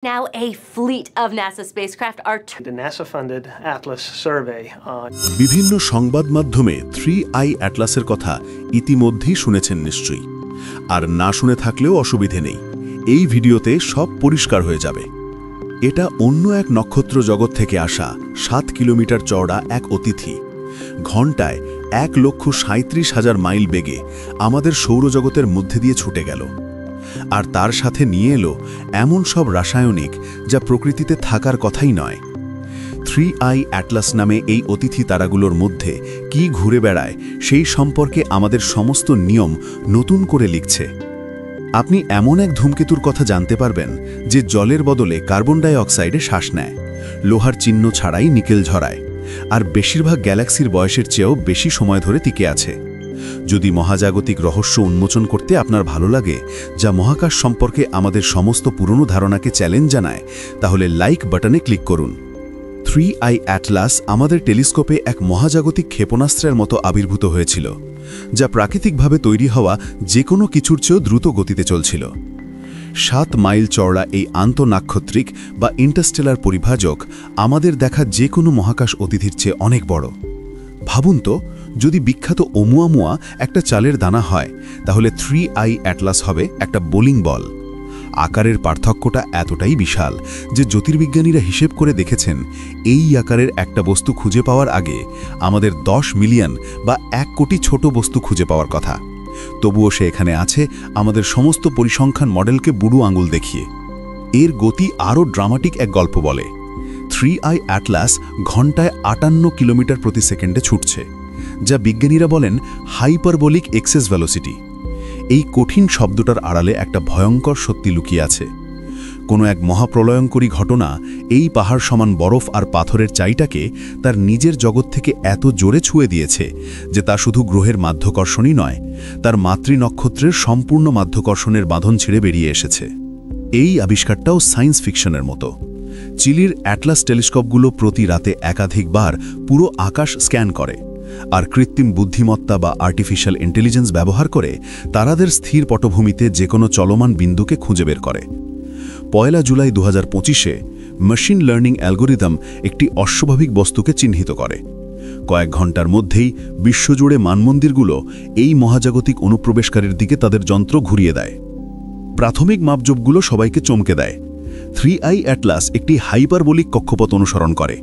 Now a fleet of NASA spacecraft are The NASA-funded Atlas survey on বিভিন্ন সংবাদ মাধ্যমে 3i অ্যাটলাসের কথা ইতিমধ্যেই শুনেছেন নিশ্চয়ই। আর না শুনে থাকলেও অসুবিধে নেই, এই ভিডিওতে সব পরিষ্কার হয়ে যাবে। এটা অন্য এক নক্ষত্র জগৎ থেকে আসা 7 কিলোমিটার চওড়া এক অতিথি ঘণ্টায় 1,37,000 মাইল বেগে আমাদের সৌরজগতের মধ্যে দিয়ে ছুটে গেল। আর তার সাথে নিয়ে এলো এমন সব রাসায়নিক যা প্রকৃতিতে থাকার কথাই নয়। 3i অ্যাটলাস নামে এই অতিথি তারাগুলোর মধ্যে কি ঘুরে বেড়ায় সেই সম্পর্কে আমাদের সমস্ত নিয়ম নতুন করে লিখছে। আপনি এমন এক ধূমকেতুর কথা জানতে পারবেন যে জলের বদলে কার্বন ডাই অক্সাইডে শ্বাস নেয়, লোহার চিহ্ন ছাড়াই নিকেল ঝরায়, আর বেশিরভাগ গ্যালাক্সির বয়সের চেয়েও বেশি সময় ধরে টিকে আছে। যদি মহাজাগতিক রহস্য উন্মোচন করতে আপনার ভালো লাগে, যা মহাকাশ সম্পর্কে আমাদের সমস্ত পুরনো ধারণাকে চ্যালেঞ্জ জানায়, তাহলে লাইক বাটনে ক্লিক করুন। 3i অ্যাটলাস আমাদের টেলিস্কোপে এক মহাজাগতিক ক্ষেপণাস্ত্রের মতো আবির্ভূত হয়েছিল, যা প্রাকৃতিকভাবে তৈরি হওয়া যে কোনো কিছুর চেয়েও দ্রুত গতিতে চলছিল। 7 মাইল চওড়া এই আন্তঃনাক্ষত্রিক বা ইন্টারস্টেলার পরিভাজক আমাদের দেখা যে কোনো মহাকাশ অতিথির চেয়ে অনেক বড়। ভাবুন তো, যদি বিখ্যাত ওমুয়ামুয়া একটা চালের দানা হয়, তাহলে 3i অ্যাটলাস হবে একটা বোলিং বল। আকারের পার্থক্যটা এতটাই বিশাল যে জ্যোতির্বিজ্ঞানীরা হিসেব করে দেখেছেন এই আকারের একটা বস্তু খুঁজে পাওয়ার আগে আমাদের 10 মিলিয়ন বা 1 কোটি ছোট বস্তু খুঁজে পাওয়ার কথা। তবুও সে এখানে আছে আমাদের সমস্ত পরিসংখ্যান মডেলকে বুড়ো আঙুল দেখিয়ে। এর গতি আরও ড্রামাটিক এক গল্প বলে। 3i অ্যাটলাস ঘণ্টায় 58 কিলোমিটার প্রতি সেকেন্ডে ছুটছে, যা বিজ্ঞানীরা বলেন হাইপারবোলিক এক্সেস ভেলোসিটি। এই কঠিন শব্দটার আড়ালে একটা ভয়ঙ্কর সত্যি লুকিয়ে আছে। কোনো এক মহাপ্রলয়ঙ্করী ঘটনা এই পাহাড় সমান বরফ আর পাথরের চাইটাকে তার নিজের জগৎ থেকে এত জোরে ছুঁয়ে দিয়েছে যে তা শুধু গ্রহের মাধ্যাকর্ষণই নয়, তার মাতৃ নক্ষত্রের সম্পূর্ণ মাধ্যাকর্ষণের বাঁধন ছিঁড়ে বেরিয়ে এসেছে। এই আবিষ্কারটাও সায়েন্স ফিকশনের মতো। চিলির অ্যাটলাস টেলিস্কোপগুলো প্রতি রাতে একাধিকবার পুরো আকাশ স্ক্যান করে, আর কৃত্রিম বুদ্ধিমত্তা বা আর্টিফিশিয়াল ইন্টেলিজেন্স ব্যবহার করে তারাদের স্থির পটভূমিতে যে কোনো চলমান বিন্দুকে খুঁজে বের করে। 1 জুলাই 2025-এ মেশিন লার্নিং অ্যালগোরিদম একটি অস্বাভাবিক বস্তুকে চিহ্নিত করে। কয়েক ঘন্টার মধ্যেই বিশ্বজুড়ে মানমন্দিরগুলো এই মহাজাগতিক অনুপ্রবেশকারীর দিকে তাদের যন্ত্র ঘুরিয়ে দেয়। প্রাথমিক মাপজোপগুলো সবাইকে চমকে দেয়। 3i অ্যাটলাস একটি হাইপারবোলিক কক্ষপথ অনুসরণ করে,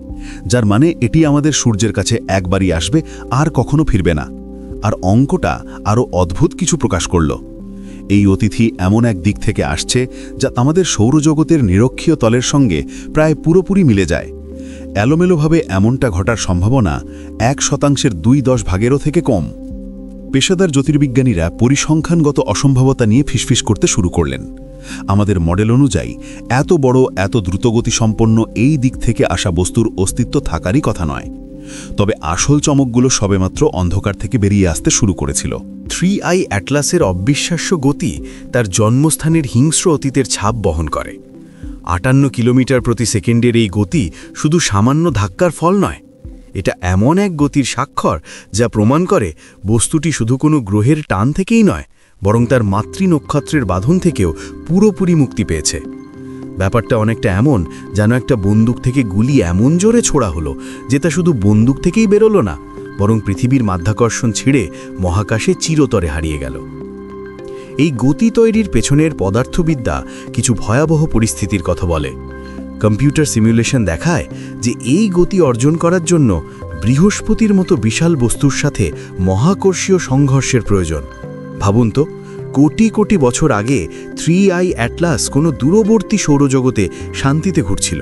যার মানে এটি আমাদের সূর্যের কাছে একবারই আসবে আর কখনো ফিরবে না। আর অঙ্কটা আরও অদ্ভুত কিছু প্রকাশ করল। এই অতিথি এমন এক দিক থেকে আসছে যা আমাদের সৌরজগতের নিরক্ষীয় তলের সঙ্গে প্রায় পুরোপুরি মিলে যায়। এলোমেলোভাবে এমনটা ঘটার সম্ভাবনা 1% 2/10 ভাগেরও থেকে কম। পেশাদার জ্যোতির্বিজ্ঞানীরা পরিসংখ্যানগত অসম্ভবতা নিয়ে ফিসফিস করতে শুরু করলেন। আমাদের মডেল অনুযায়ী এত বড়, এত দ্রুতগতি সম্পন্ন এই দিক থেকে আসা বস্তুর অস্তিত্ব থাকারই কথা নয়। তবে আসল চমকগুলো সবেমাত্র অন্ধকার থেকে বেরিয়ে আসতে শুরু করেছিল। 3i অ্যাটলাসের অবিশ্বাস্য গতি তার জন্মস্থানের হিংস্র অতীতের ছাপ বহন করে। 58 কিলোমিটার প্রতি সেকেন্ডের এই গতি শুধু সামান্য ধাক্কার ফল নয়, এটা এমন এক গতির স্বাক্ষর যা প্রমাণ করে বস্তুটি শুধু কোনো গ্রহের টান থেকেই নয়, বরং তার মাতৃ নক্ষত্রের বাঁধন থেকেও পুরোপুরি মুক্তি পেয়েছে। ব্যাপারটা অনেকটা এমন যেন একটা বন্দুক থেকে গুলি এমন জোরে ছোড়া হলো যে তা শুধু বন্দুক থেকেই বেরোলো না, বরং পৃথিবীর মাধ্যাকর্ষণ ছিঁড়ে মহাকাশে চিরতরে হারিয়ে গেল। এই গতি তৈরির পেছনের পদার্থবিদ্যা কিছু ভয়াবহ পরিস্থিতির কথা বলে। কম্পিউটার সিমুলেশন দেখায় যে এই গতি অর্জন করার জন্য বৃহস্পতির মতো বিশাল বস্তুর সাথে মহাকর্ষীয় সংঘর্ষের প্রয়োজন। ভাবুন তো, কোটি কোটি বছর আগে 3i অ্যাটলাস কোনো দূরবর্তী সৌরজগতে শান্তিতে ঘুরছিল।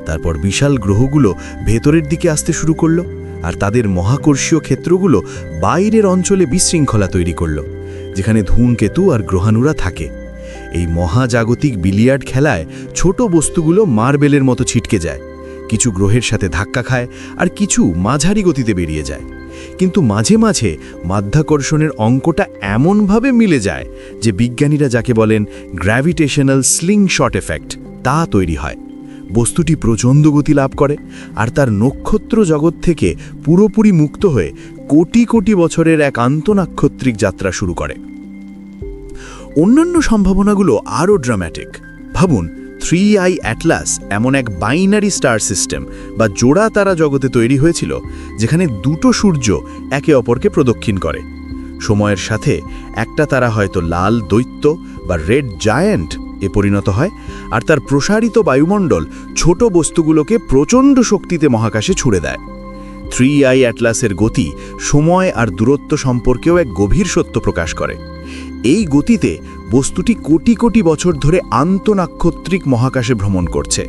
তারপর বিশাল গ্রহগুলো ভেতরের দিকে আসতে শুরু করল, আর তাদের মহাকর্ষীয় ক্ষেত্রগুলো বাইরের অঞ্চলে বিশৃঙ্খলা তৈরি করল, যেখানে ধূমকেতু আর গ্রহাণুরা থাকে। এই মহাজাগতিক বিলিয়ার্ড খেলায় ছোট বস্তুগুলো মার্বেলের মতো ছিটকে যায়, কিছু গ্রহের সাথে ধাক্কা খায় আর কিছু মাঝারি গতিতে বেরিয়ে যায়। কিন্তু মাঝে মাঝে মাধ্যাকর্ষণের অঙ্কটা এমনভাবে মিলে যায় যে বিজ্ঞানীরা যাকে বলেন গ্র্যাভিটেশনাল স্লিংশট এফেক্ট, তা তৈরি হয়। বস্তুটি প্রচণ্ড গতি লাভ করে আর তার নক্ষত্র জগৎ থেকে পুরোপুরি মুক্ত হয়ে কোটি কোটি বছরের এক আন্তঃনাক্ষত্রিক যাত্রা শুরু করে। অন্যান্য সম্ভাবনাগুলো আরও ড্রামাটিক। ভাবুন, 3i অ্যাটলাস এমন এক বাইনারি স্টার সিস্টেম বা জোড়া তারা জগতে তৈরি হয়েছিল যেখানে দুটো সূর্য একে অপরকে প্রদক্ষিণ করে। সময়ের সাথে একটা তারা হয়তো লাল দৈত্য বা রেড জায়ান্ট এ পরিণত হয়, আর তার প্রসারিত বায়ুমণ্ডল ছোট বস্তুগুলোকে প্রচণ্ড শক্তিতে মহাকাশে ছুড়ে দেয়। 3i অ্যাটলাসের গতি সময় আর দূরত্ব সম্পর্কেও এক গভীর সত্য প্রকাশ করে। এই গতিতে বস্তুটি কোটি কোটি বছর ধরে আন্তঃনাক্ষত্রিক মহাকাশে ভ্রমণ করছে।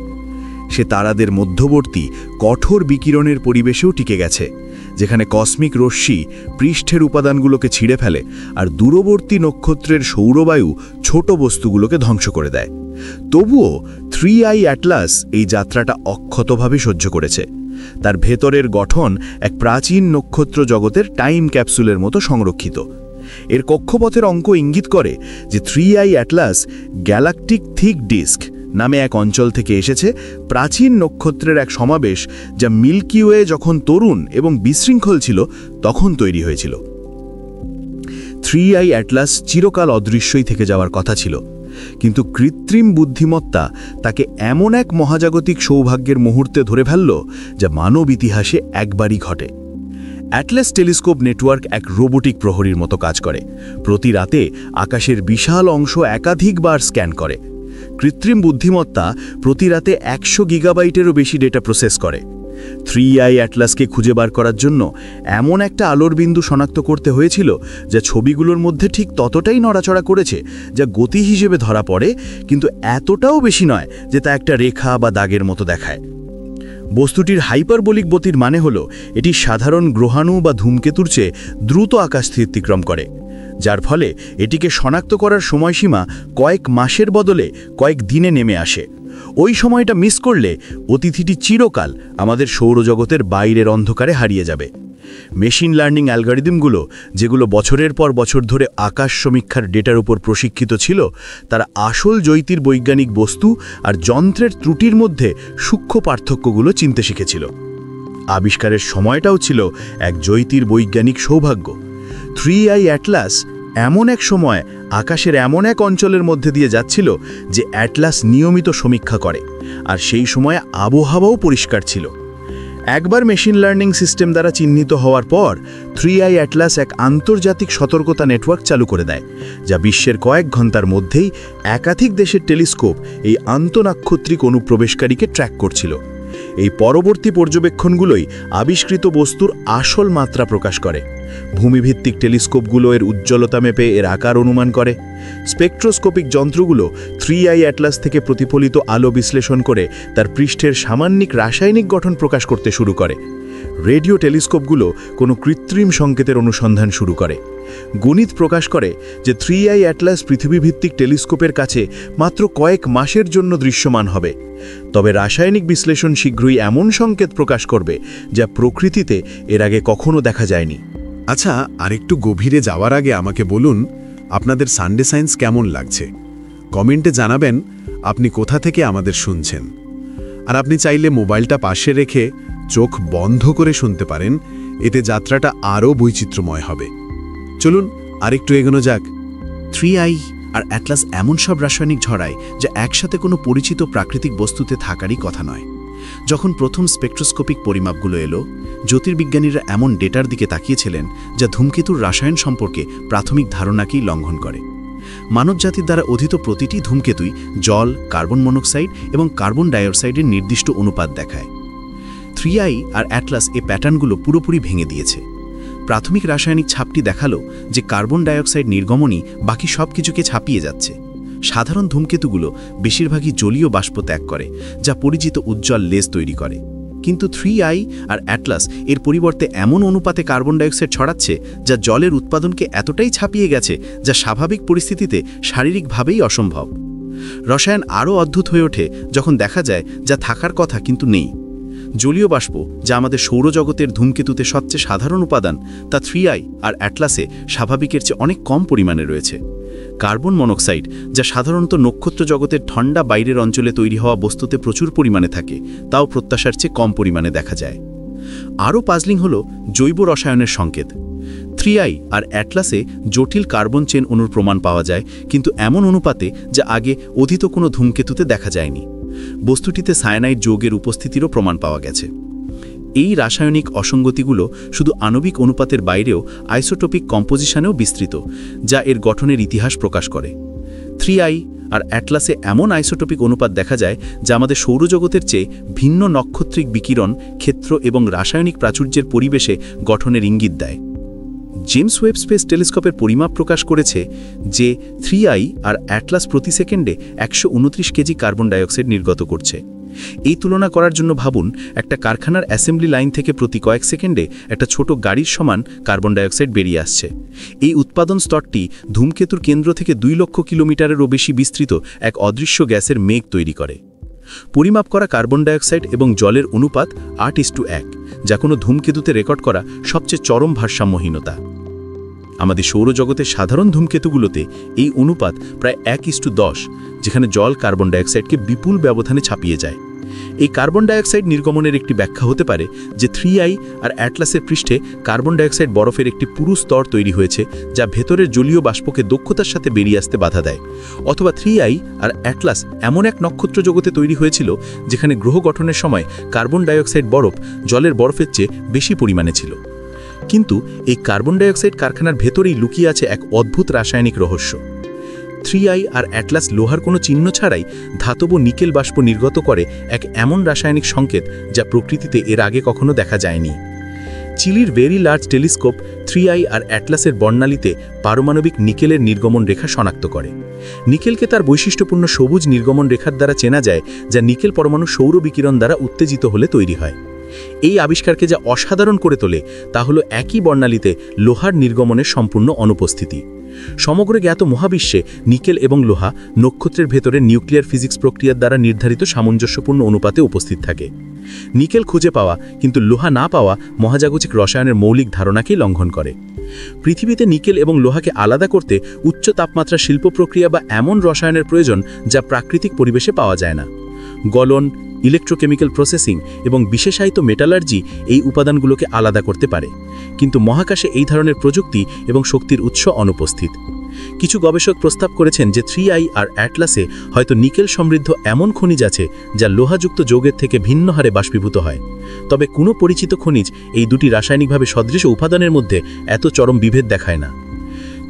সে তারাদের মধ্যবর্তী কঠোর বিকিরণের পরিবেশেও টিকে গেছে, যেখানে কসমিক রশ্মি পৃষ্ঠের উপাদানগুলোকে ছিঁড়ে ফেলে আর দূরবর্তী নক্ষত্রের সৌরবায়ু ছোট বস্তুগুলোকে ধ্বংস করে দেয়। তবুও 3i অ্যাটলাস এই যাত্রাটা অক্ষতভাবে সহ্য করেছে। তার ভেতরের গঠন এক প্রাচীন নক্ষত্র জগতের টাইম ক্যাপসুলের মতো সংরক্ষিত। এর কক্ষপথের অঙ্ক ইঙ্গিত করে যে 3i Atlas galactic thick disk নামে এক অঞ্চল থেকে এসেছে, প্রাচীন নক্ষত্রের এক সমাবেশ যা মিল্কি ওয়ে যখন তরুণ এবং বিশৃঙ্খল ছিল তখন তৈরি হয়েছিল। 3i অ্যাটলাস চিরকাল অদৃশ্যই থেকে যাওয়ার কথা ছিল, কিন্তু কৃত্রিম বুদ্ধিমত্তা তাকে এমন এক মহাজাগতিক সৌভাগ্যের মুহূর্তে ধরে ফেলল যা মানব ইতিহাসে একবারই ঘটে। অ্যাটলাস টেলিস্কোপ নেটওয়ার্ক এক রোবোটিক প্রহরীর মতো কাজ করে। প্রতি রাতে আকাশের বিশাল অংশ একাধিকবার স্ক্যান করে। কৃত্রিম বুদ্ধিমত্তা প্রতি রাতে 100 গিগাবাইটেরও বেশি ডেটা প্রসেস করে। 3i অ্যাটলাসকে খুঁজে বার করার জন্য এমন একটা আলোর বিন্দু শনাক্ত করতে হয়েছিল যা ছবিগুলোর মধ্যে ঠিক ততটাই নড়াচড়া করেছে যা গতি হিসেবে ধরা পড়ে, কিন্তু এতটাও বেশি নয় যে তা একটা রেখা বা দাগের মতো দেখায়। বস্তুটির হাইপারবোলিক গতির মানে হল এটি সাধারণ গ্রহাণু বা ধূমকেতুর চেয়ে দ্রুত আকাশে অতিক্রম করে, যার ফলে এটিকে শনাক্ত করার সময়সীমা কয়েক মাসের বদলে কয়েক দিনে নেমে আসে। ওই সময়টা মিস করলে অতিথিটি চিরকাল আমাদের সৌরজগতের বাইরের অন্ধকারে হারিয়ে যাবে। মেশিন লার্নিং অ্যালগরিদমগুলো, যেগুলো বছরের পর বছর ধরে আকাশ সমীক্ষার ডেটার উপর প্রশিক্ষিত ছিল, তারা আসল জ্যোতির্বৈজ্ঞানিক বস্তু আর যন্ত্রের ত্রুটির মধ্যে সূক্ষ্ম পার্থক্যগুলো চিনতে শিখেছিল। আবিষ্কারের সময়টাও ছিল এক জ্যোতির্বৈজ্ঞানিক সৌভাগ্য। 3i অ্যাটলাস এমন এক সময় আকাশের এমন এক অঞ্চলের মধ্যে দিয়ে যাচ্ছিল যে অ্যাটলাস নিয়মিত সমীক্ষা করে, আর সেই সময়ে আবহাওয়াও পরিষ্কার ছিল। একবার মেশিন লার্নিং সিস্টেম দ্বারা চিহ্নিত হওয়ার পর 3i অ্যাটলাস এক আন্তর্জাতিক সতর্কতা নেটওয়ার্ক চালু করে দেয়, যা বিশ্বের কয়েক ঘন্টার মধ্যেই একাধিক দেশের টেলিস্কোপ এই আন্তঃনাক্ষত্রিক অনুপ্রবেশকারীকে ট্র্যাক করছিল। এই পরবর্তী পর্যবেক্ষণগুলোই আবিষ্কৃত বস্তুর আসল মাত্রা প্রকাশ করে। ভূমিভিত্তিক টেলিস্কোপগুলো এর উজ্জ্বলতা মেপে এর আকার অনুমান করে। স্পেকট্রোস্কোপিক যন্ত্রগুলো 3i অ্যাটলাস থেকে প্রতিফলিত আলো বিশ্লেষণ করে তার পৃষ্ঠের সামান্যিক রাসায়নিক গঠন প্রকাশ করতে শুরু করে। রেডিও টেলিস্কোপগুলো কোনো কৃত্রিম সংকেতের অনুসন্ধান শুরু করে। গণিত প্রকাশ করে যে 3i অ্যাটলাস পৃথিবীভিত্তিক টেলিস্কোপের কাছে মাত্র কয়েক মাসের জন্য দৃশ্যমান হবে। তবে রাসায়নিক বিশ্লেষণ শীঘ্রই এমন সংকেত প্রকাশ করবে যা প্রকৃতিতে এর আগে কখনো দেখা যায়নি। আচ্ছা, আরেকটু গভীরে যাওয়ার আগে আমাকে বলুন, আপনাদের সানডে সায়েন্স কেমন লাগছে? কমেন্টে জানাবেন আপনি কোথা থেকে আমাদের শুনছেন। আর আপনি চাইলে মোবাইলটা পাশে রেখে চোখ বন্ধ করে শুনতে পারেন, এতে যাত্রাটা আরও বৈচিত্র্যময় হবে। চলুন আরেকটু এগোনো যাক। 3i আর অ্যাটলাস এমন সব রাসায়নিক ঝড়ায় যা একসাথে কোনো পরিচিত প্রাকৃতিক বস্তুতে থাকারই কথা নয়। যখন প্রথম স্পেকট্রোস্কোপিক পরিমাপগুলো এলো, জ্যোতির্বিজ্ঞানীরা এমন ডেটার দিকে তাকিয়েছিলেন যা ধূমকেতুর রাসায়ন সম্পর্কে প্রাথমিক ধারণাকেই লঙ্ঘন করে। মানবজাতির দ্বারা অধীত প্রতিটি ধূমকেতুই জল, কার্বন মনোক্সাইড এবং কার্বন ডাইঅক্সাইডের নির্দিষ্ট অনুপাত দেখায়। 3i আর অ্যাটলাস এই প্যাটার্নগুলো পুরোপুরি ভেঙে দিয়েছে। প্রাথমিক রাসায়নিক ছাপটি দেখালো যে কার্বন ডাইঅক্সাইড নির্গমনই বাকি সব কিছুকে ছাপিয়ে যাচ্ছে। সাধারণ ধূমকেতুগুলো বেশিরভাগই জলীয় বাষ্প ত্যাগ করে, যা পরিচিত উজ্জ্বল লেজ তৈরি করে। কিন্তু 3i আর অ্যাটলাস এর পরিবর্তে এমন অনুপাতে কার্বন ডাইঅক্সাইড ছড়াচ্ছে যা জলের উৎপাদনকে এতটাই ছাপিয়ে গেছে যা স্বাভাবিক পরিস্থিতিতে শারীরিকভাবেই অসম্ভব। রসায়ন আরও অদ্ভুত হয়ে ওঠে যখন দেখা যায় যা থাকার কথা কিন্তু নেই। জলীয় বাষ্প, যা আমাদের সৌরজগতের ধূমকেতুতে সবচেয়ে সাধারণ উপাদান, তা 3i আর অ্যাটলাসে স্বাভাবিকের চেয়ে অনেক কম পরিমাণে রয়েছে। কার্বন মনোক্সাইড, যা সাধারণত নক্ষত্র জগতের ঠান্ডা বাইরের অঞ্চলে তৈরি হওয়া বস্তুতে প্রচুর পরিমাণে থাকে, তাও প্রত্যাশার চেয়ে কম পরিমাণে দেখা যায়। আরও পাজলিং হল জৈব রসায়নের সংকেত। 3i আর অ্যাটলাসে জটিল কার্বন চেন অণুর প্রমাণ পাওয়া যায়, কিন্তু এমন অনুপাতে যা আগে অধীত কোনো ধূমকেতুতে দেখা যায়নি। বস্তুটিতে সায়ানাইড যৌগের উপস্থিতিরও প্রমাণ পাওয়া গেছে। এই রাসায়নিক অসঙ্গতিগুলো শুধু আণবিক অনুপাতের বাইরেও আইসোটোপিক কম্পোজিশনেও বিস্তৃত, যা এর গঠনের ইতিহাস প্রকাশ করে। 3i আর অ্যাটলাসে এমন আইসোটোপিক অনুপাত দেখা যায় যা আমাদের সৌরজগতের চেয়ে ভিন্ন নক্ষত্রিক বিকিরণ, ক্ষেত্র এবং রাসায়নিক প্রাচুর্যের পরিবেশে গঠনের ইঙ্গিত দেয়। জেমস ওয়েব স্পেস টেলিস্কোপের পরিমাপ প্রকাশ করেছে যে 3i আর অ্যাটলাস প্রতি সেকেন্ডে 129 কেজি কার্বন ডাইঅক্সাইড নির্গত করছে। এই তুলনা করার জন্য ভাবুন, একটা কারখানার অ্যাসেম্বলি লাইন থেকে প্রতি কয়েক সেকেন্ডে একটা ছোট গাড়ির সমান কার্বন ডাইঅক্সাইড বেরিয়ে আসছে। এই উৎপাদন স্তরটি ধূমকেতুর কেন্দ্র থেকে 2 লক্ষ কিলোমিটারেরও বেশি বিস্তৃত এক অদৃশ্য গ্যাসের মেঘ তৈরি করে। পরিমাপ করা কার্বন ডাইঅক্সাইড এবং জলের অনুপাত 8:1, যা কোনো ধূমকেতুতে রেকর্ড করা সবচেয়ে চরম ভারসাম্যহীনতা। আমাদের সৌরজগতের সাধারণ ধূমকেতুগুলোতে এই অনুপাত প্রায় 1:10, যেখানে জল কার্বন ডাইঅক্সাইডকে বিপুল ব্যবধানে ছাপিয়ে যায়। এই কার্বন ডাইঅক্সাইড নির্গমনের একটি ব্যাখ্যা হতে পারে যে 3i আর অ্যাটলাসের পৃষ্ঠে কার্বন ডাইঅক্সাইড বরফের একটি পুরু স্তর তৈরি হয়েছে, যা ভেতরের জলীয় বাষ্পকে দক্ষতার সাথে বেরিয়ে আসতে বাধা দেয়। অথবা 3i আর অ্যাটলাস এমন এক নক্ষত্র জগতে তৈরি হয়েছিল যেখানে গ্রহ গঠনের সময় কার্বন ডাইঅক্সাইড বরফ জলের বরফের চেয়ে বেশি পরিমাণে ছিল। কিন্তু এই কার্বন ডাইঅক্সাইড কারখানার ভেতরেই লুকিয়ে আছে এক অদ্ভুত রাসায়নিক রহস্য। 3i আর অ্যাটলাস লোহার কোনো চিহ্ন ছাড়াই ধাতব নিকেল বাষ্প নির্গত করে এক এমন রাসায়নিক সংকেত যা প্রকৃতিতে এর আগে কখনো দেখা যায়নি। চিলির ভেরি লার্জ টেলিস্কোপ 3i আর অ্যাটলাসের বর্ণালীতে পারমাণবিক নিকেলের নির্গমন রেখা শনাক্ত করে। নিকেলকে তার বৈশিষ্ট্যপূর্ণ সবুজ নির্গমন রেখার দ্বারা চেনা যায়, যা নিকেল পরমাণু সৌর বিকিরণ দ্বারা উত্তেজিত হলে তৈরি হয়। এই আবিষ্কারকে যা অসাধারণ করে তোলে তা হলো একই বর্ণালীতে লোহার নির্গমনের সম্পূর্ণ অনুপস্থিতি। সমগ্র জ্ঞাত মহাবিশ্বে নিকেল এবং লোহা নক্ষত্রের ভেতরে নিউক্লিয়ার ফিজিক্স প্রক্রিয়ার দ্বারা নির্ধারিত সামঞ্জস্যপূর্ণ অনুপাতে উপস্থিত থাকে। নিকেল খুঁজে পাওয়া কিন্তু লোহা না পাওয়া মহাজাগতিক রসায়নের মৌলিক ধারণাকেই লঙ্ঘন করে। পৃথিবীতে নিকেল এবং লোহাকে আলাদা করতে উচ্চ তাপমাত্রা শিল্প প্রক্রিয়া বা এমন রসায়নের প্রয়োজন যা প্রাকৃতিক পরিবেশে পাওয়া যায় না। গলন, ইলেকট্রোকেমিক্যাল প্রসেসিং এবং বিশেষায়িত মেটালার্জি এই উপাদানগুলোকে আলাদা করতে পারে, কিন্তু মহাকাশে এই ধরনের প্রযুক্তি এবং শক্তির উৎস অনুপস্থিত। কিছু গবেষক প্রস্তাব করেছেন যে 3i আর অ্যাটলাসে হয়তো নিকেল সমৃদ্ধ এমন খনিজ আছে যা লোহাযুক্ত যৌগের থেকে ভিন্ন হারে বাষ্পীভূত হয়। তবে কোনো পরিচিত খনিজ এই দুটি রাসায়নিকভাবে সদৃশ উপাদানের মধ্যে এত চরম বিভেদ দেখায় না।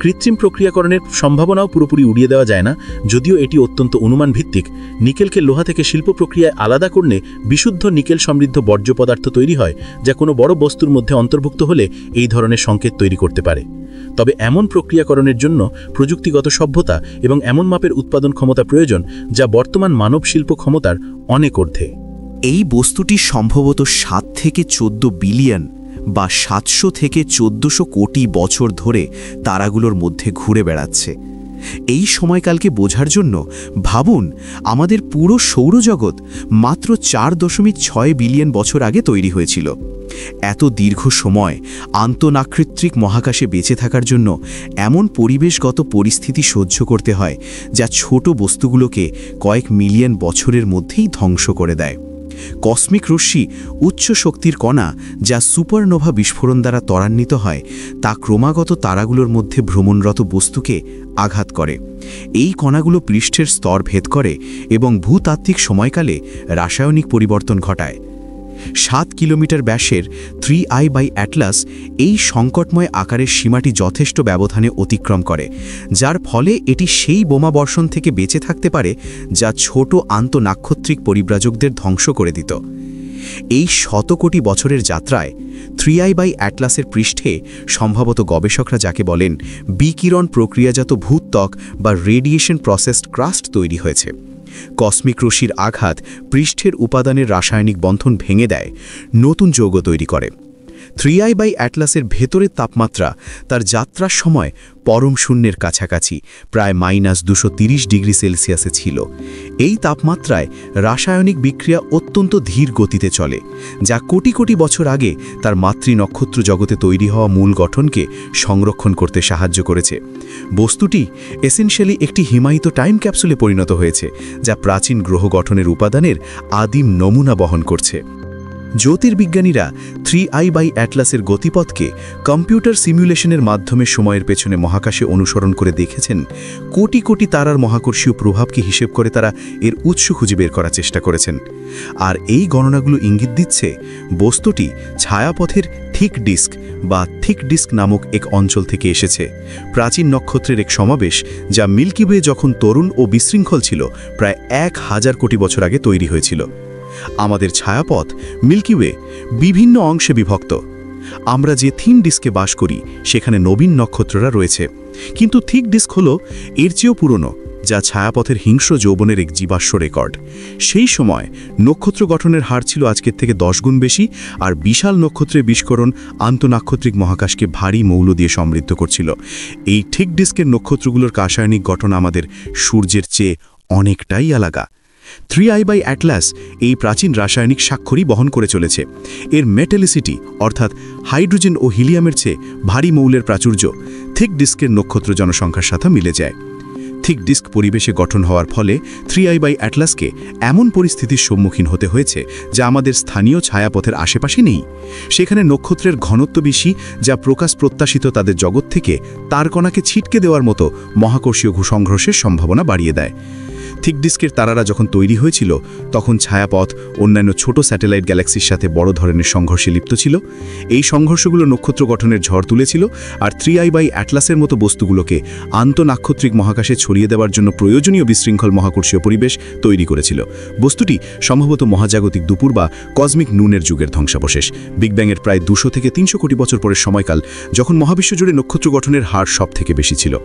কৃত্রিম প্রক্রিয়াকরণের সম্ভাবনাও পুরোপুরি উড়িয়ে দেওয়া যায় না, যদিও এটি অত্যন্ত অনুমান ভিত্তিক। নিকেলকে লোহা থেকে শিল্প প্রক্রিয়ায় আলাদা করলে বিশুদ্ধ নিকেল সমৃদ্ধ বর্জ্য পদার্থ তৈরি হয়, যা কোনো বড় বস্তুর মধ্যে অন্তর্ভুক্ত হলে এই ধরনের সংকেত তৈরি করতে পারে। তবে এমন প্রক্রিয়াকরণের জন্য প্রযুক্তিগত সভ্যতা এবং এমন মাপের উৎপাদন ক্ষমতা প্রয়োজন যা বর্তমান মানব শিল্প ক্ষমতার অনেক ঊর্ধ্বে। এই বস্তুটি সম্ভবত 7 থেকে 14 বিলিয়ন বা 700 থেকে 1400 কোটি বছর ধরে তারাগুলোর মধ্যে ঘুরে বেড়াচ্ছে। এই সময়কালকে বোঝার জন্য ভাবুন, আমাদের পুরো সৌরজগৎ মাত্র 4.6 বিলিয়ন বছর আগে তৈরি হয়েছিল। এত দীর্ঘ সময় আন্তঃনাক্ষত্রিক মহাকাশে বেঁচে থাকার জন্য এমন পরিবেশগত পরিস্থিতি সহ্য করতে হয় যা ছোট বস্তুগুলোকে কয়েক মিলিয়ন বছরের মধ্যেই ধ্বংস করে দেয়। কসমিক রশ্মি, উচ্চ শক্তির কণা যা সুপারনোভা বিস্ফোরণ দ্বারা ত্বরান্বিত হয়, তা ক্রমাগত তারাগুলোর মধ্যে ভ্রমণরত বস্তুকে আঘাত করে। এই কণাগুলো পৃষ্ঠের স্তর ভেদ করে এবং ভূতাত্ত্বিক সময়কালে রাসায়নিক পরিবর্তন ঘটায়। 7 কিলোমিটার ব্যাসের 3i বাই অ্যাটলাস এই সংকটময় আকারের সীমাটি যথেষ্ট ব্যবধানে অতিক্রম করে, যার ফলে এটি সেই বোমা বর্ষণ থেকে বেঁচে থাকতে পারে যা ছোট আন্তঃনাক্ষত্রিক পরিব্রাজকদের ধ্বংস করে দিত। এই শতকোটি বছরের যাত্রায় 3i বাই অ্যাটলাসের পৃষ্ঠে সম্ভবত গবেষকরা যাকে বলেন বিকিরণ প্রক্রিয়াজাত ভূত্বক বা রেডিয়েশন প্রসেসড ক্রাস্ট তৈরি হয়েছে। কসমিক রশ্মির আঘাত পৃষ্ঠের উপাদানের রাসায়নিক বন্ধন ভেঙে দেয়, নতুন যৌগ তৈরি করে। 3i বাই অ্যাটলাসের ভেতরের তাপমাত্রা তার যাত্রার সময় পরম শূন্যের কাছাকাছি প্রায় -230 ডিগ্রি সেলসিয়াসে ছিল। এই তাপমাত্রায় রাসায়নিক বিক্রিয়া অত্যন্ত ধীর গতিতে চলে, যা কোটি কোটি বছর আগে তার মাতৃ নক্ষত্র জগতে তৈরি হওয়া মূল গঠনকে সংরক্ষণ করতে সাহায্য করেছে। বস্তুটি এসেনশিয়ালি একটি হিমায়িত টাইম ক্যাপসুলে পরিণত হয়েছে, যা প্রাচীন গ্রহ গঠনের উপাদানের আদিম নমুনা বহন করছে। জ্যোতির্বিজ্ঞানীরা 3i বাই অ্যাটলাসের গতিপথকে কম্পিউটার সিমুলেশনের মাধ্যমে সময়ের পেছনে মহাকাশে অনুসরণ করে দেখেছেন। কোটি কোটি তারার মহাকর্ষীয় প্রভাবকে হিসেব করে তারা এর উৎস খুঁজে বের করার চেষ্টা করেছেন। আর এই গণনাগুলো ইঙ্গিত দিচ্ছে বস্তুটি ছায়াপথের থিক ডিস্ক বা থিক ডিস্ক নামক এক অঞ্চল থেকে এসেছে। প্রাচীন নক্ষত্রের এক সমাবেশ যা মিল্কি ওয়ে যখন তরুণ ও বিশৃঙ্খল ছিল প্রায় 1000 কোটি বছর আগে তৈরি হয়েছিল। আমাদের ছায়াপথ মিল্কি ওয়ে বিভিন্ন অংশে বিভক্ত। আমরা যে থিন ডিস্কে বাস করি সেখানে নবীন নক্ষত্ররা রয়েছে, কিন্তু থিক ডিস্ক হল এর চেয়েও পুরনো, যা ছায়াপথের হিংস্র যৌবনের এক জীবাশ্ম রেকর্ড। সেই সময় নক্ষত্র গঠনের হার ছিল আজকের থেকে 10 গুণ বেশি, আর বিশাল নক্ষত্রের বিস্ফোরণ আন্তঃনাক্ষত্রিক মহাকাশকে ভারী মৌল দিয়ে সমৃদ্ধ করছিল। এই থিক ডিস্কের নক্ষত্রগুলোর রাসায়নিক গঠন আমাদের সূর্যের চেয়ে অনেকটাই আলাদা। 3i বাই অ্যাটলাস এই প্রাচীন রাসায়নিক স্বাক্ষরই বহন করে চলেছে। এর মেটালিসিটি অর্থাৎ হাইড্রোজেন ও হিলিয়ামের চেয়ে ভারী মৌলের প্রাচুর্য থিক ডিস্কের নক্ষত্র জনসংখ্যার সাথে মিলে যায়। থিক ডিস্ক পরিবেশে গঠন হওয়ার ফলে 3i বাই অ্যাটলাসকে এমন পরিস্থিতির সম্মুখীন হতে হয়েছে যা আমাদের স্থানীয় ছায়াপথের আশেপাশে নেই। সেখানে নক্ষত্রের ঘনত্ব বেশি, যা প্রকাশ প্রত্যাশিত তাদের জগৎ থেকে তারকণাকে ছিটকে দেওয়ার মতো মহাকর্ষীয় সংঘর্ষের সম্ভাবনা বাড়িয়ে দেয়। থিক ডিস্কের তারারা যখন তৈরি হয়েছিল তখন ছায়াপথ অন্যান্য ছোট স্যাটেলাইট গ্যালাক্সির সাথে বড় ধরনের সংঘর্ষে লিপ্ত ছিল। এই সংঘর্ষগুলো নক্ষত্র গঠনের ঝড় তুলেছিল, আর 3i বাই অ্যাটলাসের মতো বস্তুগুলোকে আন্তঃনাক্ষত্রিক মহাকাশে ছড়িয়ে দেওয়ার জন্য প্রয়োজনীয় বিশৃঙ্খল মহাকর্ষীয় পরিবেশ তৈরি করেছিল। বস্তুটি সম্ভবত মহাজাগতিক দুপুর বা কসমিক নুনের যুগের ধ্বংসাবশেষ, বিগ ব্যাংয়ের প্রায় 200 থেকে 300 কোটি বছর পরের সময়কাল, যখন মহাবিশ্ব জুড়ে নক্ষত্র গঠনের হার সব থেকে বেশি ছিল।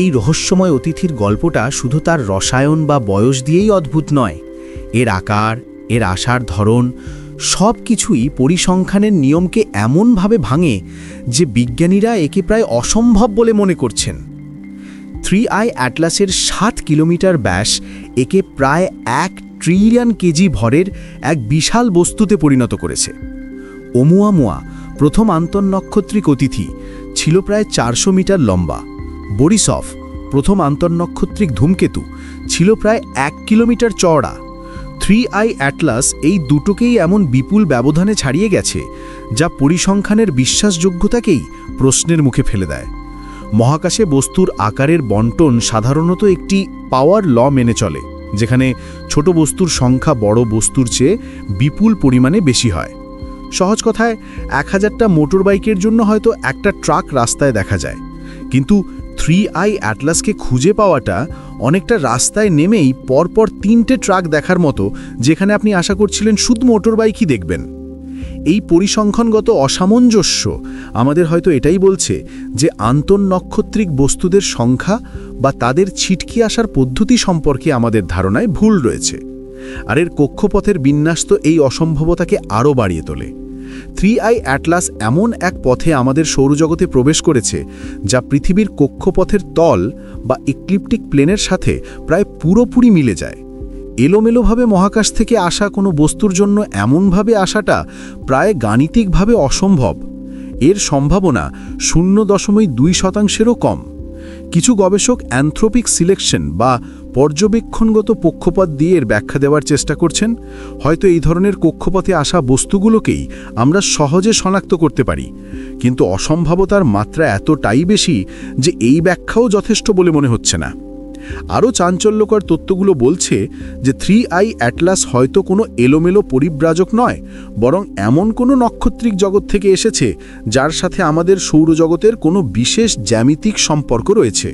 এই রহস্যময় অতিথির গল্পটা শুধু তার রসায়ন বা বয়স দিয়েই অদ্ভুত নয়, এর আকার, এর আসার ধরন সব কিছুই পরিসংখ্যানের নিয়মকে এমনভাবে ভাঙে যে বিজ্ঞানীরা একে প্রায় অসম্ভব বলে মনে করছেন। 3i অ্যাটলাসের 7 কিলোমিটার ব্যাস একে প্রায় 1 ট্রিলিয়ন কেজি ভরের এক বিশাল বস্তুতে পরিণত করেছে। ওমুয়ামুয়া প্রথম আন্তঃনক্ষত্রিক অতিথি ছিল প্রায় 400 মিটার লম্বা। বরিসভ প্রথম আন্তঃনক্ষত্রিক ধূমকেতু ছিল প্রায় 1 কিলোমিটার চওড়া। 3i অ্যাটলাস এই দুটোকেই এমন বিপুল ব্যবধানে ছাড়িয়ে গেছে যা পরিসংখ্যানের বিশ্বাসযোগ্যতাকেই প্রশ্নের মুখে ফেলে দেয়। মহাকাশে বস্তুর আকারের বণ্টন সাধারণত একটি পাওয়ার ল মেনে চলে, যেখানে ছোট বস্তুর সংখ্যা বড় বস্তুর চেয়ে বিপুল পরিমাণে বেশি হয়। সহজ কথায় 1000টা মোটর বাইকের জন্য হয়তো একটা ট্রাক রাস্তায় দেখা যায়, কিন্তু 3i অ্যাটলাসকে খুঁজে পাওয়াটা অনেকটা রাস্তায় নেমেই পরপর 3টে ট্রাক দেখার মতো, যেখানে আপনি আশা করছিলেন শুধু মোটর বাইকই দেখবেন। এই পরিসংখ্যানগত অসামঞ্জস্য আমাদের হয়তো এটাই বলছে যে আন্তঃনক্ষত্রিক বস্তুদের সংখ্যা বা তাদের ছিটকে আসার পদ্ধতি সম্পর্কে আমাদের ধারণায় ভুল রয়েছে, আর এর কক্ষপথের বিন্যাস তো এই অসম্ভবতাকে আরও বাড়িয়ে তোলে। 3i অ্যাটলাস এমন এক পথে আমাদের সৌরজগতে প্রবেশ করেছে যা পৃথিবীর কক্ষপথের তল বা ইক্লিপ্টিক প্লেনের সাথে প্রায় পুরোপুরি মিলে যায়। এলোমেলোভাবে মহাকাশ থেকে আসা কোনো বস্তুর জন্য এমনভাবে আসাটা প্রায় গাণিতিকভাবে অসম্ভব। এর সম্ভাবনা 0.2%-এরও কম। কিছু গবেষক অ্যানথ্রোপিক সিলেকশন বা পর্যবেক্ষণগত কক্ষপথ দিয়ে এর ব্যাখ্যা দেওয়ার চেষ্টা করছেন। হয়তো এই ধরনের কক্ষপথে আসা বস্তুগুলোকেই আমরা সহজে শনাক্ত করতে পারি, কিন্তু অসম্ভাবতার মাত্রা এতটাই বেশি যে এই ব্যাখ্যাও যথেষ্ট বলে মনে হচ্ছে না। আরও চাঞ্চল্যকর তথ্যগুলো বলছে যে 3i অ্যাটলাস হয়তো কোনো এলোমেলো পরিব্রাজক নয়, বরং এমন কোনো নক্ষত্রিক জগৎ থেকে এসেছে যার সাথে আমাদের সৌরজগতের কোনো বিশেষ জ্যামিতিক সম্পর্ক রয়েছে।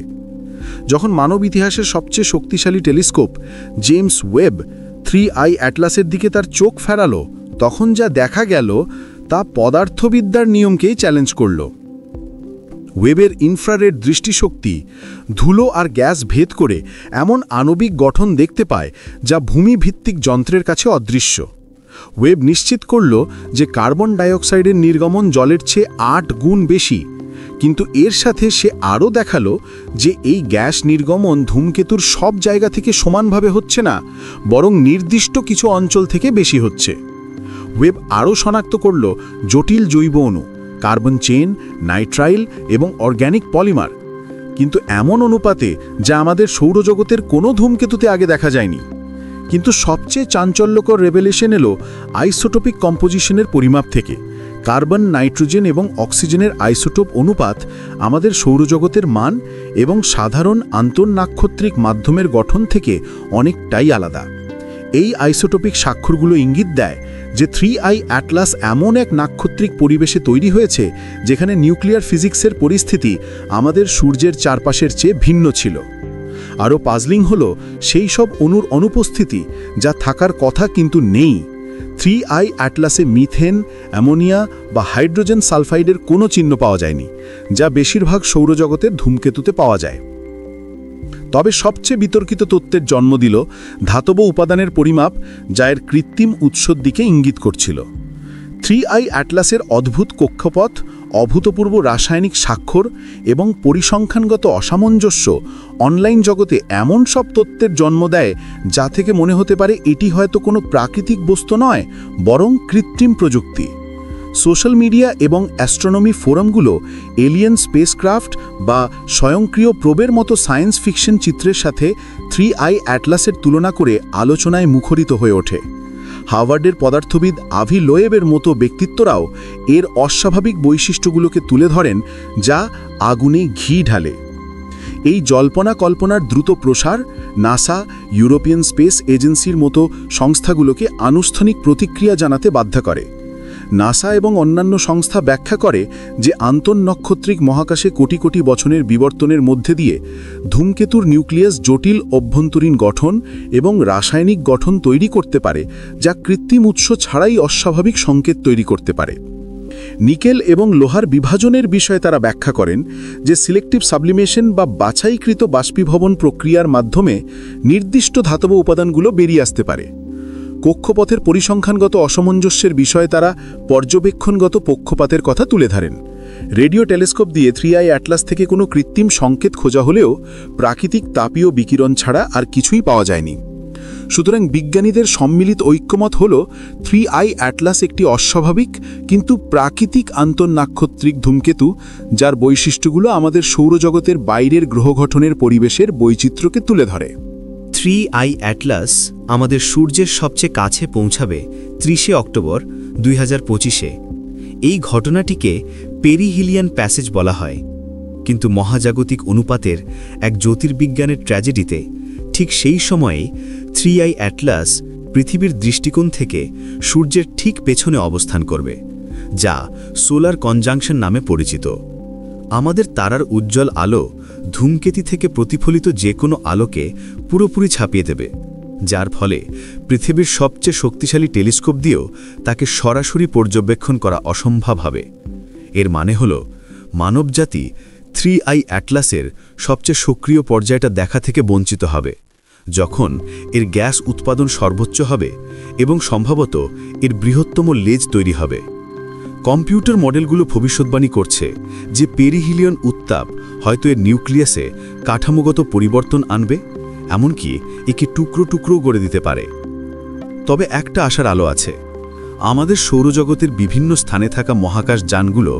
যখন মানব ইতিহাসের সবচেয়ে শক্তিশালী টেলিস্কোপ জেমস ওয়েব 3i অ্যাটলাসের দিকে তার চোখ ফেরালো, তখন যা দেখা গেল তা পদার্থবিদ্যার নিয়মকেই চ্যালেঞ্জ করল। ওয়েবের ইনফ্রারেড দৃষ্টিশক্তি ধুলো আর গ্যাস ভেদ করে এমন আণবিক গঠন দেখতে পায় যা ভূমিভিত্তিক যন্ত্রের কাছে অদৃশ্য। ওয়েব নিশ্চিত করল যে কার্বন ডাইঅক্সাইডের নির্গমন জলের চেয়ে 8 গুণ বেশি, কিন্তু এর সাথে সে আরও দেখালো যে এই গ্যাস নির্গমন ধূমকেতুর সব জায়গা থেকে সমানভাবে হচ্ছে না, বরং নির্দিষ্ট কিছু অঞ্চল থেকে বেশি হচ্ছে। ওয়েব আরও শনাক্ত করল জটিল জৈব অণু, কার্বন চেইন, নাইট্রাইল এবং অর্গ্যানিক পলিমার, কিন্তু এমন অনুপাতে যা আমাদের সৌরজগতের কোনো ধূমকেতুতে আগে দেখা যায়নি। কিন্তু সবচেয়ে চাঞ্চল্যকর রেভেলেশন এলো আইসোটোপিক কম্পোজিশনের পরিমাপ থেকে। কার্বন, নাইট্রোজেন এবং অক্সিজেনের আইসোটোপ অনুপাত আমাদের সৌরজগতের মান এবং সাধারণ আন্তঃনাক্ষত্রিক মাধ্যমের গঠন থেকে অনেকটাই আলাদা। এই আইসোটোপিক স্বাক্ষরগুলো ইঙ্গিত দেয় যে 3I অ্যাটলাস এমন এক নাক্ষত্রিক পরিবেশে তৈরি হয়েছে যেখানে নিউক্লিয়ার ফিজিক্সের পরিস্থিতি আমাদের সূর্যের চারপাশের চেয়ে ভিন্ন ছিল। আরও পাজলিং হল সেই সব অণুর অনুপস্থিতি যা থাকার কথা কিন্তু নেই। 3I অ্যাটলাসে মিথেন, অ্যামোনিয়া বা হাইড্রোজেন সালফাইডের কোনো চিহ্ন পাওয়া যায়নি, যা বেশিরভাগ সৌরজগতের ধূমকেতুতে পাওয়া যায়। তবে সবচেয়ে বিতর্কিত তত্ত্বের জন্ম দিল ধাতব উপাদানের পরিমাপ, যা এর কৃত্রিম উৎসর দিকে ইঙ্গিত করছিল। 3I অ্যাটলাসের অদ্ভুত কক্ষপথ, অভূতপূর্ব রাসায়নিক স্বাক্ষর এবং পরিসংখ্যানগত অসামঞ্জস্য অনলাইন জগতে এমন সব তত্ত্বের জন্ম দেয় যা থেকে মনে হতে পারে এটি হয়তো কোনো প্রাকৃতিক বস্তু নয়, বরং কৃত্রিম প্রযুক্তি। সোশ্যাল মিডিয়া এবং অ্যাস্ট্রোনমি ফোরামগুলো এলিয়েন স্পেসক্রাফট বা স্বয়ংক্রিয় প্রোবের মতো সায়েন্স ফিকশন চিত্রের সাথে 3I অ্যাটলাসের তুলনা করে আলোচনায় মুখরিত হয়ে ওঠে। হার্ভার্ডের পদার্থবিদ আভি লোয়েবের মতো ব্যক্তিত্বরাও এর অস্বাভাবিক বৈশিষ্ট্যগুলোকে তুলে ধরেন, যা আগুনে ঘি ঢালে। এই জল্পনা কল্পনার দ্রুত প্রসার নাসা, ইউরোপিয়ান স্পেস এজেন্সির মতো সংস্থাগুলোকে আনুষ্ঠানিক প্রতিক্রিয়া জানাতে বাধ্য করে। নাসা এবং অন্যান্য সংস্থা ব্যাখ্যা করে যে আন্তঃনক্ষত্রিক মহাকাশে কোটি কোটি বছরের বিবর্তনের মধ্যে দিয়ে ধূমকেতুর নিউক্লিয়াস জটিল অভ্যন্তরীণ গঠন এবং রাসায়নিক গঠন তৈরি করতে পারে, যা কৃত্রিম উৎস ছাড়াই অস্বাভাবিক সংকেত তৈরি করতে পারে। নিকেল এবং লোহার বিভাজনের বিষয়ে তারা ব্যাখ্যা করেন যে সিলেক্টিভ সাবলিমেশন বা বাছাইকৃত বাষ্পীভবন প্রক্রিয়ার মাধ্যমে নির্দিষ্ট ধাতব উপাদানগুলো বেরিয়ে আসতে পারে। কক্ষপথের পরিসংখ্যানগত অসামঞ্জস্যের বিষয়ে তারা পর্যবেক্ষণগত পক্ষপাতের কথা তুলে ধরেন। রেডিও টেলিস্কোপ দিয়ে 3I অ্যাটলাস থেকে কোনো কৃত্রিম সংকেত খোঁজা হলেও প্রাকৃতিক তাপীয় বিকিরণ ছাড়া আর কিছুই পাওয়া যায়নি। সুতরাং বিজ্ঞানীদের সম্মিলিত ঐক্যমত হল 3I অ্যাটলাস একটি অস্বাভাবিক কিন্তু প্রাকৃতিক আন্তঃনাক্ষত্রিক ধূমকেতু, যার বৈশিষ্ট্যগুলো আমাদের সৌরজগতের বাইরের গ্রহ গঠনের পরিবেশের বৈচিত্র্যকে তুলে ধরে। 3I অ্যাটলাস আমাদের সূর্যের সবচেয়ে কাছে পৌঁছাবে 30 অক্টোবর 2025-এ। এই ঘটনাটিকে পেরিহিলিয়ান প্যাসেজ বলা হয়, কিন্তু মহাজাগতিক অনুপাতের এক জ্যোতির্বিজ্ঞানের ট্র্যাজেডিতে ঠিক সেই সময়েই 3I অ্যাটলাস পৃথিবীর দৃষ্টিকোণ থেকে সূর্যের ঠিক পেছনে অবস্থান করবে, যা সোলার কনজাংশন নামে পরিচিত। আমাদের তারার উজ্জ্বল আলো ধূমকেতু থেকে প্রতিফলিত যে কোনো আলোকে পুরোপুরি ছাপিয়ে দেবে, যার ফলে পৃথিবীর সবচেয়ে শক্তিশালী টেলিস্কোপ দিয়েও তাকে সরাসরি পর্যবেক্ষণ করা অসম্ভব হবে। এর মানে হল মানবজাতি 3I অ্যাটলাসের সবচেয়ে সক্রিয় পর্যায়টা দেখা থেকে বঞ্চিত হবে, যখন এর গ্যাস উৎপাদন সর্বোচ্চ হবে এবং সম্ভবত এর বৃহত্তম লেজ তৈরি হবে। কম্পিউটার মডেলগুলো ভবিষ্যৎবাণী করছে যে পেরিহিলিয়ন উত্তাপ হয়তো এর নিউক্লিয়াসে কাঠামোগত পরিবর্তন আনবে, এমনকি একে টুকরো টুকরো করে দিতে পারে। তবে একটা আশার আলো আছে। আমাদের সৌরজগতের বিভিন্ন স্থানে থাকা মহাকাশ যানগুলো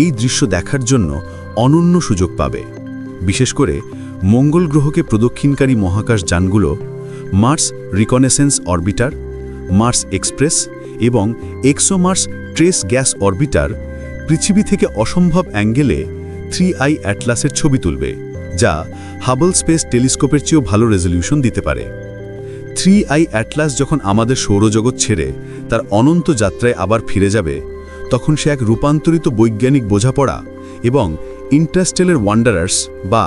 এই দৃশ্য দেখার জন্য অনন্য সুযোগ পাবে। বিশেষ করে মঙ্গল গ্রহকে প্রদক্ষিণকারী মহাকাশ যানগুলো Mars reconnaissance orbiter, Mars express এবং এক্সোমার্স ট্রেস গ্যাস অরবিটার পৃথিবী থেকে অসম্ভব অ্যাঙ্গেলে 3I অ্যাটলাসের ছবি তুলবে, যা হাবল স্পেস টেলিস্কোপের চেয়েও ভালো রেজলিউশন দিতে পারে। 3I অ্যাটলাস যখন আমাদের সৌরজগৎ ছেড়ে তার অনন্ত যাত্রায় আবার ফিরে যাবে, তখন সে এক রূপান্তরিত বৈজ্ঞানিক বোঝাপড়া এবং ইন্টারস্টেলার ওয়ান্ডারার্স বা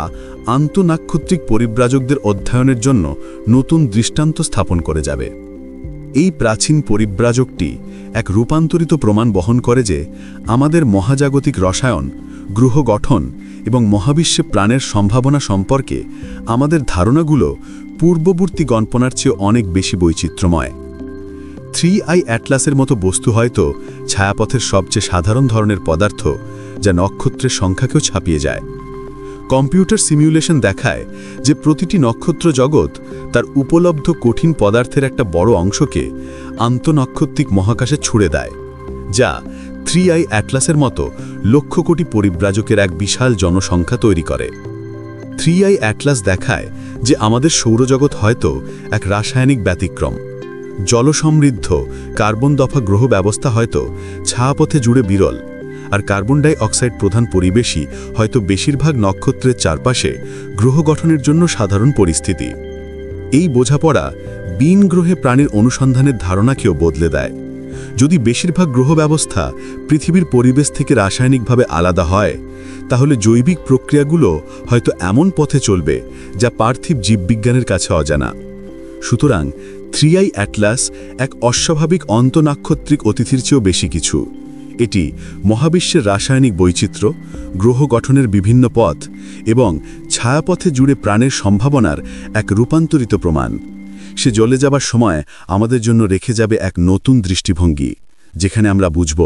আন্তঃনাক্ষত্রিক পরিব্রাজকদের অধ্যয়নের জন্য নতুন দৃষ্টান্ত স্থাপন করে যাবে। এই প্রাচীন পরিব্রাজকটি এক রূপান্তরিত প্রমাণ বহন করে যে আমাদের মহাজাগতিক রসায়ন, গ্রহ গঠন এবং মহাবিশ্বে প্রাণের সম্ভাবনা সম্পর্কে আমাদের ধারণাগুলো পূর্ববর্তী গণনার চেয়ে অনেক বেশি বৈচিত্র্যময়। 3I অ্যাটলাসের মতো বস্তু হয়তো ছায়াপথের সবচেয়ে সাধারণ ধরনের পদার্থ, যা নক্ষত্রের সংখ্যাকেও ছাপিয়ে যায়। কম্পিউটার সিমিউলেশন দেখায় যে প্রতিটি নক্ষত্র জগৎ তার উপলব্ধ কঠিন পদার্থের একটা বড় অংশকে আন্তঃনক্ষত্রিক মহাকাশে ছুড়ে দেয়, যা 3I অ্যাটলাসের মতো লক্ষ কোটি পরিব্রাজকের এক বিশাল জনসংখ্যা তৈরি করে। 3I অ্যাটলাস দেখায় যে আমাদের সৌরজগৎ হয়তো এক রাসায়নিক ব্যতিক্রম। জলসমৃদ্ধ কার্বন দফা গ্রহ ব্যবস্থা হয়তো ছায়াপথে জুড়ে বিরল, আর কার্বন ডাই অক্সাইড প্রধান পরিবেশই হয়তো বেশিরভাগ নক্ষত্রের চারপাশে গ্রহ গঠনের জন্য সাধারণ পরিস্থিতি। এই বোঝাপড়া বিন গ্রহে প্রাণীর অনুসন্ধানের ধারণাকেও বদলে দেয়। যদি বেশিরভাগ গ্রহ ব্যবস্থা পৃথিবীর পরিবেশ থেকে রাসায়নিকভাবে আলাদা হয়, তাহলে জৈবিক প্রক্রিয়াগুলো হয়তো এমন পথে চলবে যা পার্থিব জীববিজ্ঞানের কাছে অজানা। সুতরাং 3i অ্যাটলাস এক অস্বাভাবিক অন্তনাক্ষত্রিক অতিথির চেয়েও বেশি কিছু। এটি মহাবিশ্বের রাসায়নিক বৈচিত্র্য, গ্রহ গঠনের বিভিন্ন পথ এবং ছায়াপথে জুড়ে প্রাণের সম্ভাবনার এক রূপান্তরিত প্রমাণ। সে জ্বলে যাবার সময় আমাদের জন্য রেখে যাবে এক নতুন দৃষ্টিভঙ্গি, যেখানে আমরা বুঝব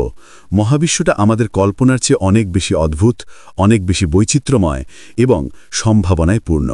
মহাবিশ্বটা আমাদের কল্পনার চেয়ে অনেক বেশি অদ্ভুত, অনেক বেশি বৈচিত্র্যময় এবং সম্ভাবনায় পূর্ণ।